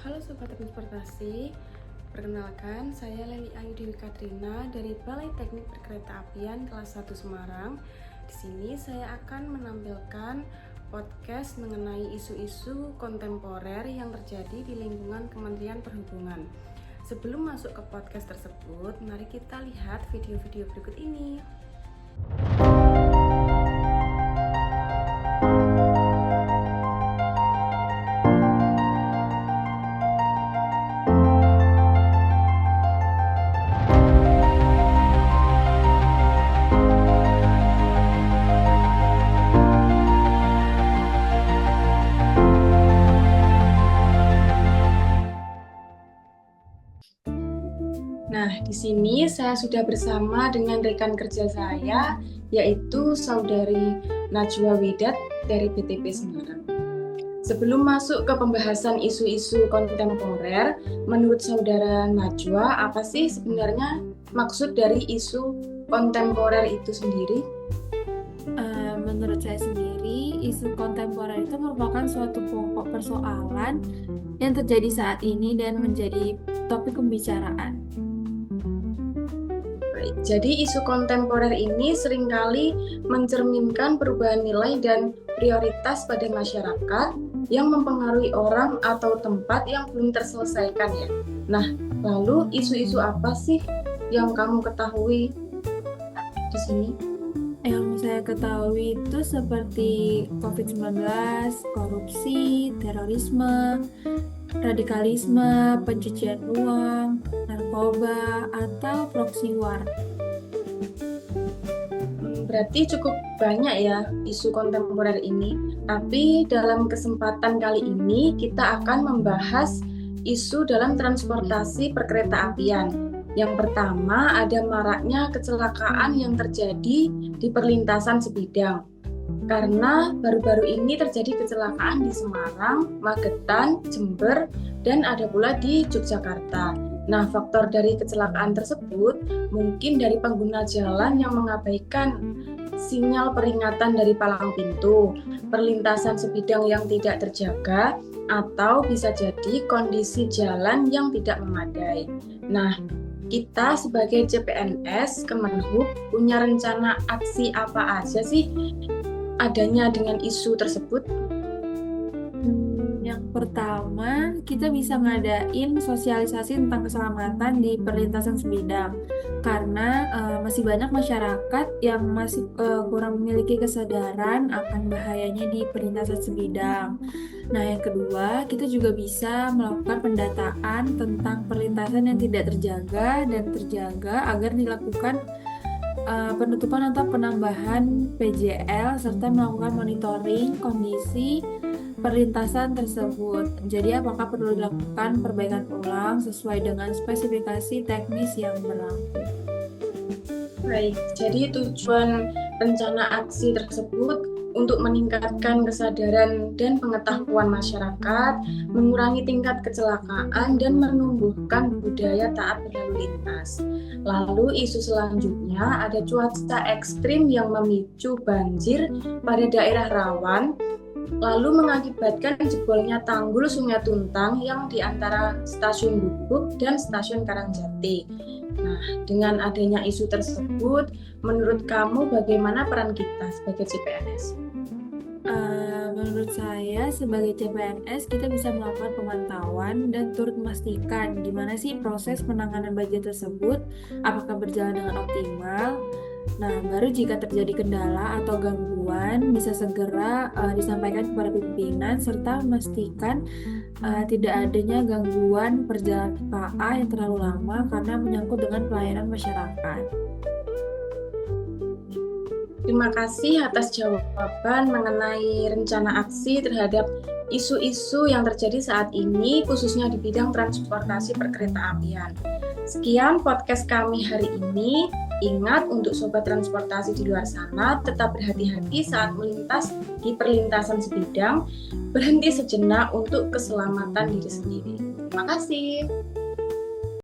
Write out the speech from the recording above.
Halo Sobat Transportasi, perkenalkan saya Leli Ayu Dewi Katrina dari Balai Teknik Perkeretaapian kelas 1 Semarang. Di sini saya akan menampilkan podcast mengenai isu-isu kontemporer yang terjadi di lingkungan Kementerian Perhubungan. Sebelum masuk ke podcast tersebut, mari kita lihat video-video berikut ini. Nah, di sini saya sudah bersama dengan rekan kerja saya, yaitu Saudari Najwa Widat dari BTP Semarang. Sebelum masuk ke pembahasan isu-isu kontemporer, menurut Saudara Najwa, apa sih sebenarnya maksud dari isu kontemporer itu sendiri? Menurut saya sendiri, isu kontemporer itu merupakan suatu pokok persoalan yang terjadi saat ini dan menjadi topik pembicaraan. Jadi isu kontemporer ini seringkali mencerminkan perubahan nilai dan prioritas pada masyarakat yang mempengaruhi orang atau tempat yang belum terselesaikan ya. Nah, lalu isu-isu apa sih yang kamu ketahui di sini? Yang saya ketahui itu seperti COVID-19, korupsi, terorisme, radikalisme, pencucian uang, narkoba, atau proxy war. Berarti cukup banyak ya isu kontemporer ini. Tapi dalam kesempatan kali ini kita akan membahas isu dalam transportasi perkeretaapian. Yang pertama ada maraknya kecelakaan yang terjadi di perlintasan sebidang. Karena baru-baru ini terjadi kecelakaan di Semarang, Magetan, Jember, dan ada pula di Yogyakarta. Nah, faktor dari kecelakaan tersebut mungkin dari pengguna jalan yang mengabaikan sinyal peringatan dari palang pintu, perlintasan sebidang yang tidak terjaga, atau bisa jadi kondisi jalan yang tidak memadai. Nah, kita sebagai CPNS Kemenhub punya rencana aksi apa aja sih adanya dengan isu tersebut? Yang pertama, kita bisa ngadain sosialisasi tentang keselamatan di perlintasan sebidang karena masih banyak masyarakat yang masih kurang memiliki kesadaran akan bahayanya di perlintasan sebidang. Nah, yang kedua, kita juga bisa melakukan pendataan tentang perlintasan yang tidak terjaga dan terjaga agar dilakukan penutupan atau penambahan PJL serta melakukan monitoring kondisi perlintasan tersebut. Jadi apakah perlu dilakukan perbaikan ulang sesuai dengan spesifikasi teknis yang berlaku. Baik, jadi tujuan rencana aksi tersebut untuk meningkatkan kesadaran dan pengetahuan masyarakat, mengurangi tingkat kecelakaan, dan menumbuhkan budaya taat berlalu lintas. Lalu isu selanjutnya ada cuaca ekstrim yang memicu banjir pada daerah rawan, lalu mengakibatkan jebolnya tanggul Sungai Tuntang yang di antara stasiun Gubuk dan stasiun Karangjati. Nah, dengan adanya isu tersebut, menurut kamu bagaimana peran kita sebagai CPNS? Menurut saya sebagai CPNS kita bisa melakukan pemantauan dan turut memastikan gimana sih proses penanganan banjir tersebut, apakah berjalan dengan optimal. Nah, baru jika terjadi kendala atau gangguan bisa segera disampaikan kepada pimpinan serta memastikan tidak adanya gangguan perjalanan KA yang terlalu lama karena menyangkut dengan pelayanan masyarakat. Terima kasih atas jawaban mengenai rencana aksi terhadap isu-isu yang terjadi saat ini, khususnya di bidang transportasi perkeretaapian. Sekian podcast kami hari ini. Ingat untuk sobat transportasi di luar sana, tetap berhati-hati saat melintas di perlintasan sebidang, berhenti sejenak untuk keselamatan diri sendiri. Terima kasih.